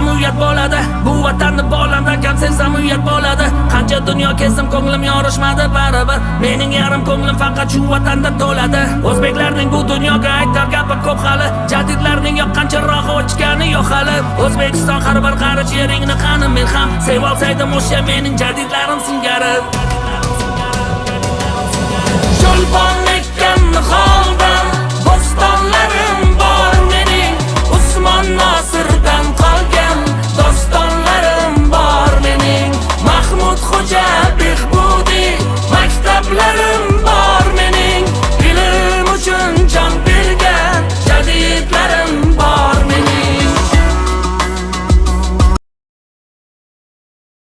sevsam uyat bo'ladi. Bu vatanni bolamdan kam sevsam uyat bo'ladi. Qancha dunyo kezdim ko'nglim yorishmadi baribir. Mening yarim ko'nglim faqat shu vatanda to'ladi. O'zbeklarning bu dunyoga aytar gapi ko'p hali. Jadidlarning yoqqanchirog'i o'chgani yo'q hali. O'zbekiston har bir qarich yeringni qani men ham sevolsaydim o'sha mening jadidlarim singari. Cho'lpon